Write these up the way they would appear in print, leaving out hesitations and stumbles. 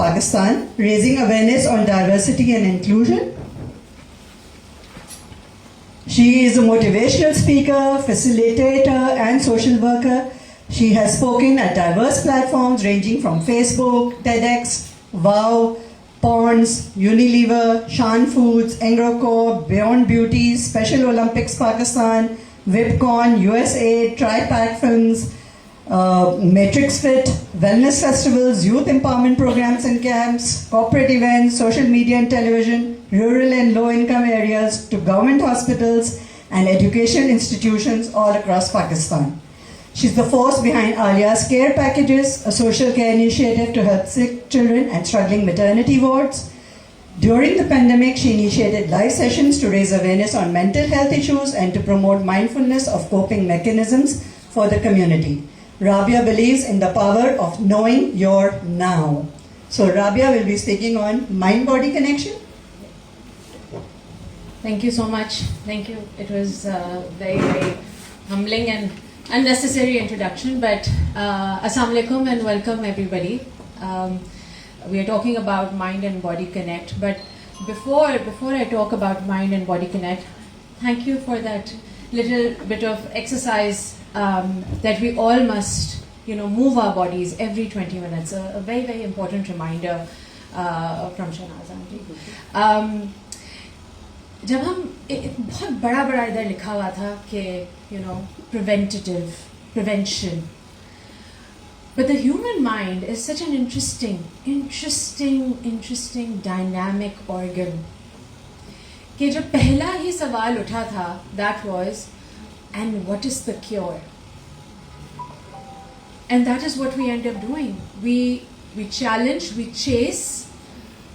Pakistan, raising awareness on diversity and inclusion. She is a motivational speaker, facilitator, and social worker. She has spoken at diverse platforms ranging from Facebook, TEDx, WOW, Ponds, Unilever, Shan Foods, Engrocorp, Beyond Beauty, Special Olympics Pakistan, VIPCon, USA, Tripack Films, Matrix Fit, wellness festivals, youth empowerment programs and camps, corporate events, social media and television, rural and low-income areas, to government hospitals and education institutions all across Pakistan. She's the force behind Alia's Care Packages, a social care initiative to help sick children and struggling maternity wards. During the pandemic, she initiated live sessions to raise awareness on mental health issues and to promote mindfulness of coping mechanisms for the community. Rabia believes in the power of knowing your now. So Rabia will be speaking on mind-body connection. Thank you so much. Thank you. It was very, very humbling and unnecessary introduction, but Assalamu alaikum and welcome everybody. We are talking about mind and body connect, but before I talk about mind and body connect, thank you for that little bit of exercise that we all must, move our bodies every 20 minutes. A very, very important reminder from Shahnaz aunty. जब हम बहुत बड़ा इधर लिखा हुआ था कि prevention, but the human mind is such an interesting dynamic organ कि जो पहला ही सवाल उठा था, that was, and what is the cure? And that is what we end up doing. We challenge, we chase,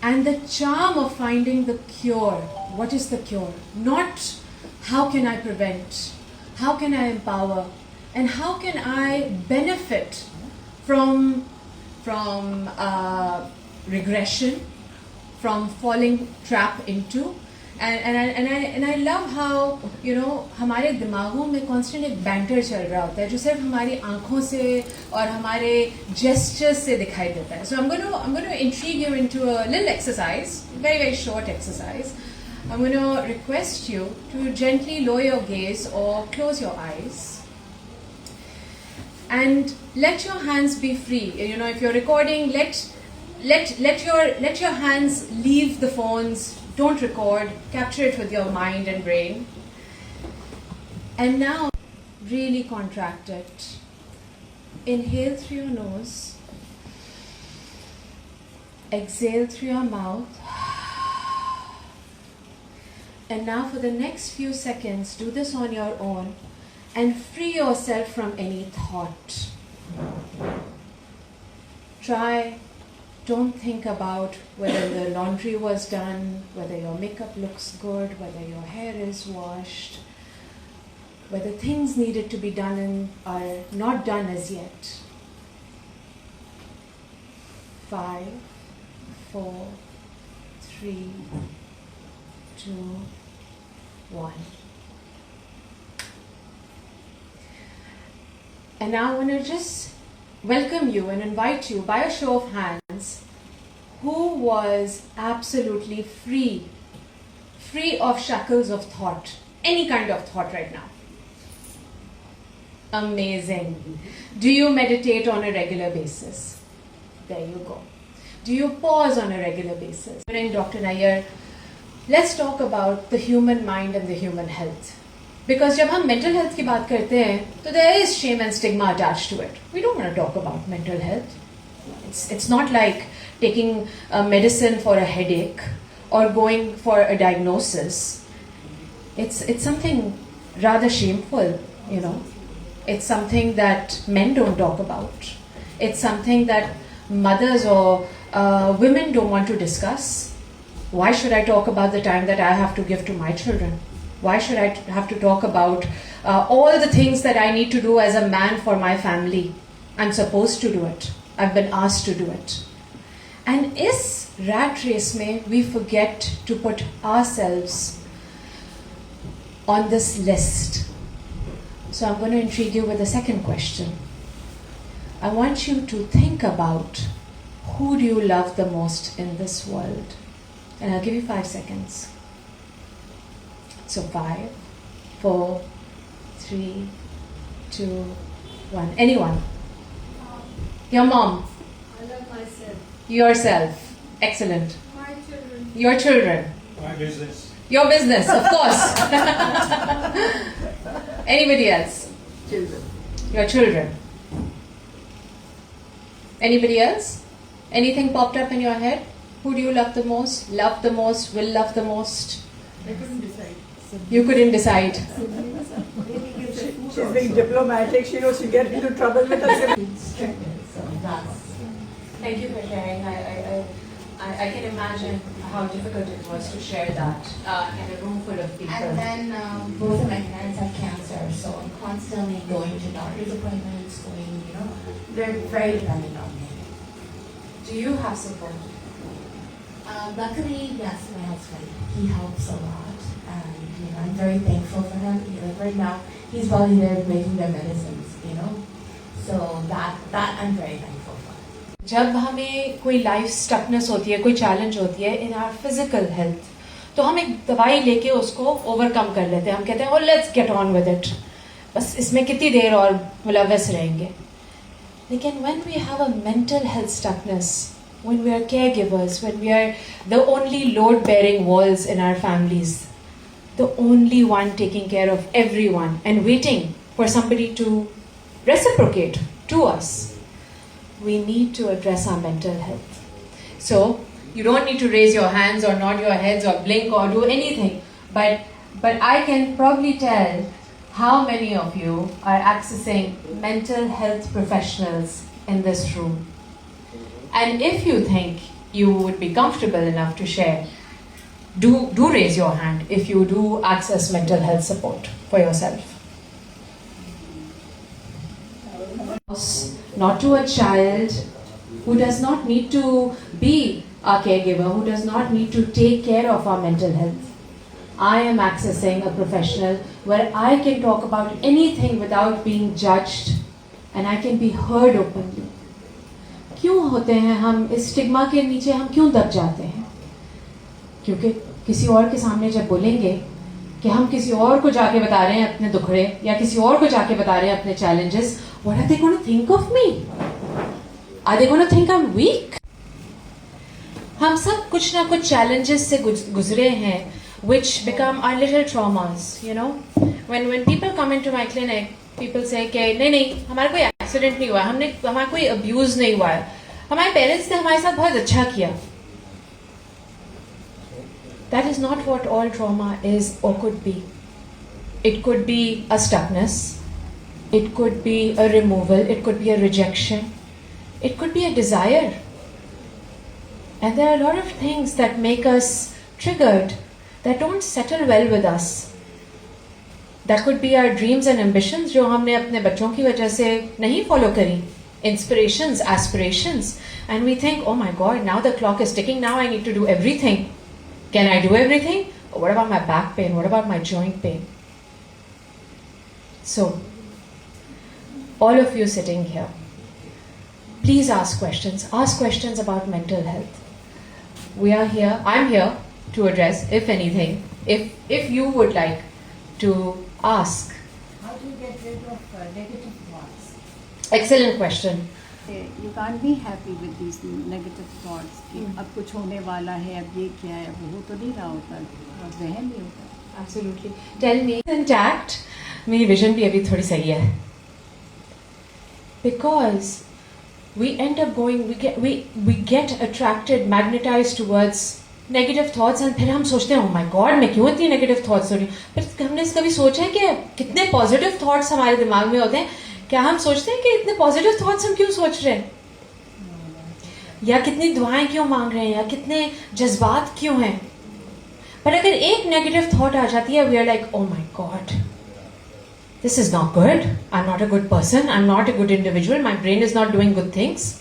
and the charm of finding the cure. What is the cure? Not how can I prevent, how can I empower, and how can I benefit from regression, from falling trap into. And I love how हमारे दिमागों में constant एक banter चल रहा होता है जो सिर्फ हमारी आँखों से और हमारे gestures से दिखाई देता है. So I'm going to intrigue you into a little exercise, very, very short exercise. I'm going to request you to gently lower your gaze or close your eyes and let your hands be free. If you're recording, let your hands leave the phones. Don't record, capture it with your mind and brain. And now, really contract it. Inhale through your nose. Exhale through your mouth. And now for the next few seconds, do this on your own and free yourself from any thought. Don't think about whether the laundry was done, whether your makeup looks good, whether your hair is washed, whether things needed to be done and are not done as yet. 5, 4, 3, 2, 1. And now I want to just welcome you and invite you by a show of hands who was absolutely free of shackles of thought, any kind of thought right now. Amazing. Do you meditate on a regular basis? There you go. Do you pause on a regular basis? Dr. Nair, let's talk about the human mind and the human health. Because जब हम mental health की बात करते हैं, तो there is shame and stigma attached to it. We don't want to talk about mental health. It's not like taking a medicine for a headache or going for a diagnosis. It's something rather shameful, It's something that men don't talk about. It's something that mothers or women don't want to discuss. Why should I talk about the time that I have to give to my children? Why should I have to talk about all the things that I need to do as a man for my family? I'm supposed to do it. I've been asked to do it. And is rat race mein we forget to put ourselves on this list? So I'm going to intrigue you with a second question. I want you to think about who do you love the most in this world? And I'll give you 5 seconds. So 5, 4, 3, 2, 1. Anyone? Your mom. I love myself. Yourself. Excellent. My children. Your children. My business. Your business, of course. Anybody else? Children. Your children. Anybody else? Anything popped up in your head? Who do you love the most? Love the most? Will love the most? I couldn't decide. You couldn't decide. She's being diplomatic. She knows she'll get into trouble with her siblings. Thank you for sharing. I can imagine how difficult it was to share that in a room full of people. And then both of my parents have cancer, so I'm constantly going to doctor's appointments, they're very dependent on me. Do you have support? Luckily, yes, my husband, he helps a lot, and I'm very thankful for him. Like right now, he's probably there making their medicines, so that I'm very thankful for. जब हमें कोई life stuckness होती है, कोई challenge होती है in our physical health, तो हम एक दवाई लेके उसको ओवरकम कर लेते हैं. हम कहते हैं और let's get on with it, बस इसमें कितनी देर और मुलव्वस रहेंगे. लेकिन when we have a mental health stuckness, when we are caregivers, when we are the only load-bearing walls in our families, the only one taking care of everyone and waiting for somebody to reciprocate to us, we need to address our mental health. So, you don't need to raise your hands or nod your heads or blink or do anything, but I can probably tell how many of you are accessing mental health professionals in this room. And if you think you would be comfortable enough to share, do raise your hand if you do access mental health support for yourself. Not to a child who does not need to be a caregiver, who does not need to take care of our mental health. I am accessing a professional where I can talk about anything without being judged and I can be heard openly. क्यों होते हैं हम इस stigma के नीचे, हम क्यों दब जाते हैं? क्योंकि किसी और के सामने जब बोलेंगे कि हम किसी और को जाके बता रहे हैं अपने दुखड़े या किसी और को जाके बता रहे हैं अपने challenges, what are they going to think of me? Are they going to think I'm weak? हम सब कुछ ना कुछ challenges से गुजरे हैं, which become our little traumas, When people come into my clinic, people say कि नहीं हमारा कोई एक्सीडेंट नहीं हुआ, हमारा कोई अब्यूज नहीं हुआ है, हमारे पेरेंट्स ने हमारे साथ बहुत अच्छा किया. That is not what all trauma is or could be. It could be a stuckness, it could be a removal, it could be a rejection, it could be a desire. And there are a lot of things that make us triggered that don't settle well with us. That could be our dreams and ambitions जो हमने अपने बच्चों की वजह से नहीं follow करी. Inspirations, aspirations. And we think, oh my God, now the clock is ticking, now I need to do everything. Can I do everything? What about my back pain? What about my joint pain? So, all of you sitting here, please ask questions. Ask questions about mental health. We are here, I'm here to address, if anything, if you would like to ask. How do you get rid of negative thoughts? Excellent question. You can't be happy with these negative thoughts कि अब कुछ होने वाला है, अब ये क्या है, अब वो तो नहीं रहा होता, और वहम ही होता. Absolutely. Tell me, intact. मेरी vision भी अभी थोड़ी सही है. Because we end up going, we get attracted, magnetized towards negative thoughts and फिर हम सोचते हैं, ओह माय गॉड, मैं क्यों इतनी नेगेटिव थॉट्स हो रही हूँ. फिर हमने कभी सोचा है कि कितने पॉजिटिव थॉट्स हमारे दिमाग में होते हैं? क्या हम सोचते हैं कि इतने पॉजिटिव थॉट्स हम क्यों सोच रहे हैं, या कितनी दुआएं क्यों मांग रहे हैं, या कितने जज्बात क्यों हैं? पर अगर एक नेगेटिव थॉट आ जाती है, we are like, oh my God, this is not good, I am not a good person, I am not a good individual, my brain is not doing good things.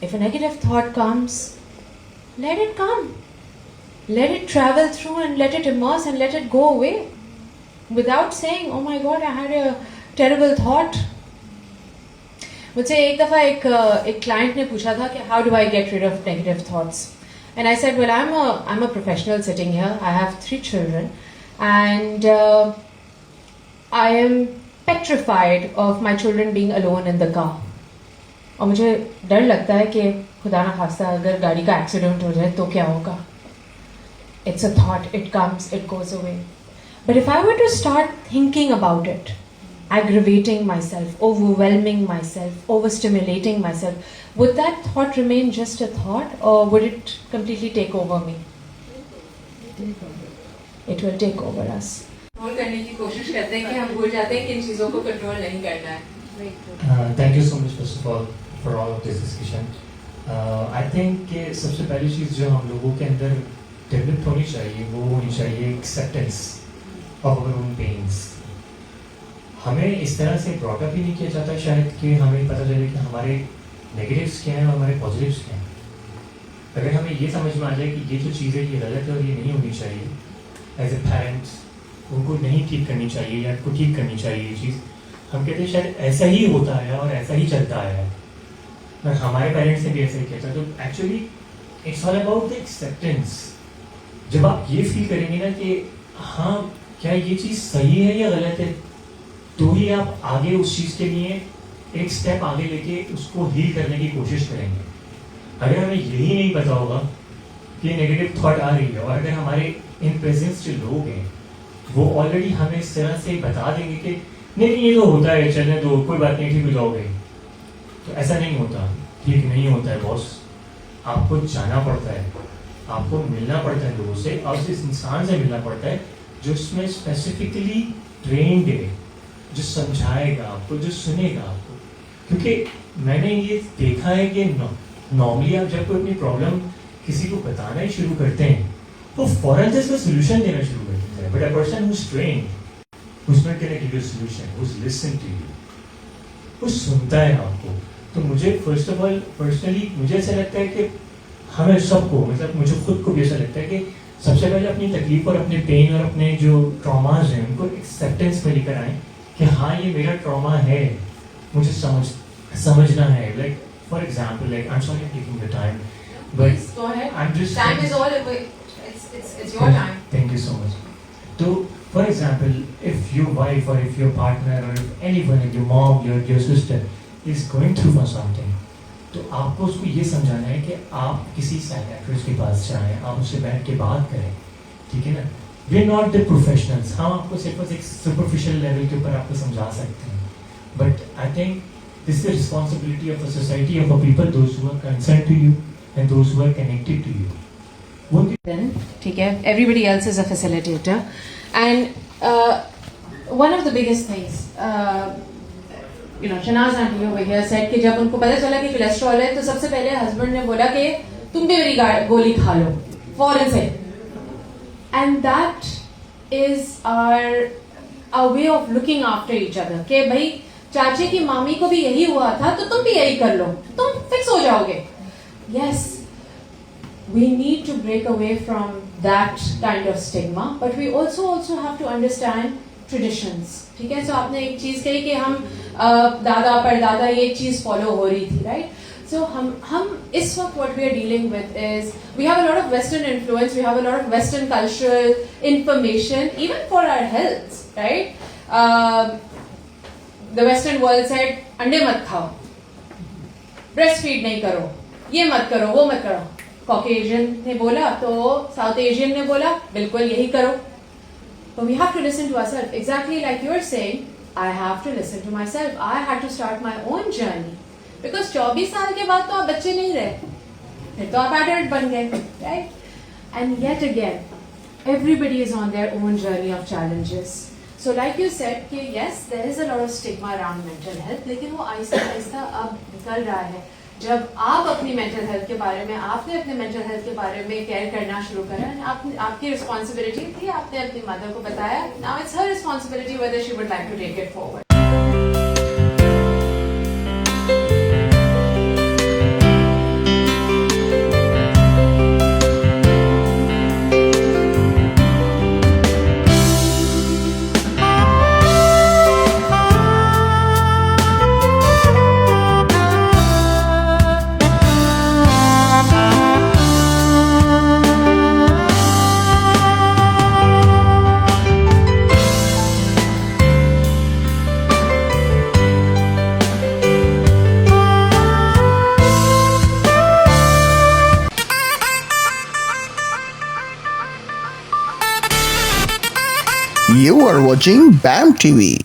If a negative thought comes, let it come, let it travel through and let it immerse and let it go away without saying, oh my God, I had a terrible thought. मुझसे एक दफ़ा एक client ने पूछा था कि how do I get rid of negative thoughts and I said well I am a professional sitting here I have 3 children and I am petrified of my children being alone in the car और मुझे डर लगता है कि खुदा ना खास्ता अगर गाड़ी का एक्सीडेंट हो जाए तो क्या होगा. It's a thought, it comes, it goes away. But if I were to start thinking about it, aggravating myself, overwhelming myself, overstimulating myself, would that thought remain just a thought or would it completely take over me? It will take over us. Control करने की कोशिश करते हैं कि हम भूल जाते हैं कि इन चीज़ों को कंट्रोल नहीं करना है. Thank you so much first of all for all of this discussion. I think कि सबसे पहली चीज़ जो हम लोगों के अंदर डेवलप होनी चाहिए वो होनी चाहिए acceptance of our own pains. हमें इस तरह से ब्रॉटअप ही नहीं किया जाता शायद कि हमें पता चले कि हमारे नेगेटिव्स क्या हैं और हमारे पॉजिटिव्स क्या हैं. अगर हमें ये समझ में आ जाए कि ये जो चीज़ है ये गलत है और ये नहीं होनी चाहिए, एज ए पेरेंट्स उनको नहीं ठीक करनी चाहिए या उनको ठीक करनी चाहिए ये चीज़, हम कहते हैं शायद ऐसा ही होता है और ऐसा ही चलता है और हमारे पेरेंट्स ने भी ऐसा ही किया था. तो actually it's all about the acceptance. जब आप ये फील करेंगे ना कि हाँ क्या ये चीज़ सही है या गलत है, तो ही आप आगे उस चीज़ के लिए एक स्टेप आगे लेके उसको हील करने की कोशिश करेंगे. अगर हमें यही नहीं पता होगा कि नेगेटिव थॉट आ रही है और अगर हमारे इन प्रेजेंस जो लोग हैं वो ऑलरेडी हमें इस तरह से बता देंगे कि नहीं ये तो होता है, चलने दो, कोई बात नहीं, ठीक हो जाओगे, तो ऐसा नहीं होता. ठीक नहीं होता है बॉस. आपको जाना पड़ता है, आपको मिलना पड़ता है लोगों से और उस इंसान से मिलना पड़ता है जो इसमें स्पेसिफिकली ट्रेंड है, जो समझाएगा आपको, जो सुनेगा आपको. क्योंकि मैंने ये देखा है कि नॉर्मली आप जब कोई अपनी प्रॉब्लम किसी को बताना ही शुरू करते हैं तो फौरन से इसका सोल्यूशन देना शुरू कर देते हैं. But a person who is trained, who's not going to give you a solution, who's listening to you, वो सुनता है आपको. तो मुझे फर्स्ट ऑफ ऑल पर्सनली मुझे ऐसा लगता है कि हमें सबको, मतलब मुझे खुद को भी ऐसा लगता है कि सबसे पहले अपनी तकलीफ और अपने पेन और अपने जो ट्रॉमाज हैं उनको एक्सेप्टेंस में लेकर आएँ कि हाँ ये मेरा ट्रॉमा है, मुझे समझना है. Like for example, like I am sorry taking the time but Go ahead. I am just Time is all. It's your time. Thank you so much. So, for example, if your wife or if your partner or if anyone, like your mom, your sister is going through for something, तो आपको उसको ये समझाना है कि आप किसी psychiatrist के पास जाएं, आप उससे बैठ के बात करें, ठीक है ना. We are not the professionals, हम आपको सिर्फ एक सुपरफिशियल लेवल के ऊपर आपको समझा सकते हैं. But I think this is the responsibility of a society, of a people, those who are concern to you and those who are connected to you. Then, ठीक है, everybody else is a facilitator and one of the biggest things Shahnaz aunty over here said कि जब उनको पता चला कि cholesterol है तो सबसे पहले हस्बैंड ने बोला कि तुम भी मेरी गोली खा लो फौरन से. and that is our way of looking after each other कि भाई चाचे की मामी को भी यही हुआ था तो तुम भी यही कर लो, तुम फिक्स हो जाओगे. yes, we need to break away from that kind of stigma, but we also have to understand traditions. ठीक है, so आपने एक चीज कही कि हम दादा परदादा ये चीज फॉलो हो रही थी, right? So हम इस वक्त what we are dealing with is we have a lot of Western influence, we have a lot of Western cultural information, even for our health, right? The Western world said अंडे मत खाओ, breastfeed नहीं करो, ये मत करो, वो मत करो. कॉकेशियन ने बोला तो साउथ एशियन ने बोला बिल्कुल यही करो. But we have to listen to ourselves. Exactly like you are saying, I have to listen to myself. I had to start my own journey. Because 24 साल के बाद तो आप बच्चे नहीं रहे, फिर तो आप adult बन गए, right? And yet again, everybody is on their own journey of challenges. So like you said कि yes, there is a lot of stigma around mental health, लेकिन वो आहिस्ता आहिस्ता अब निकल रहा है. जब आप अपनी मेंटल हेल्थ के बारे में, आपने अपने मेंटल हेल्थ के बारे में केयर करना शुरू करा, आपकी रिस्पॉन्सिबिलिटी थी, आपने अपनी मदर को बताया, now it's her responsibility whether she would like to take it forward. You are watching BAMM TV.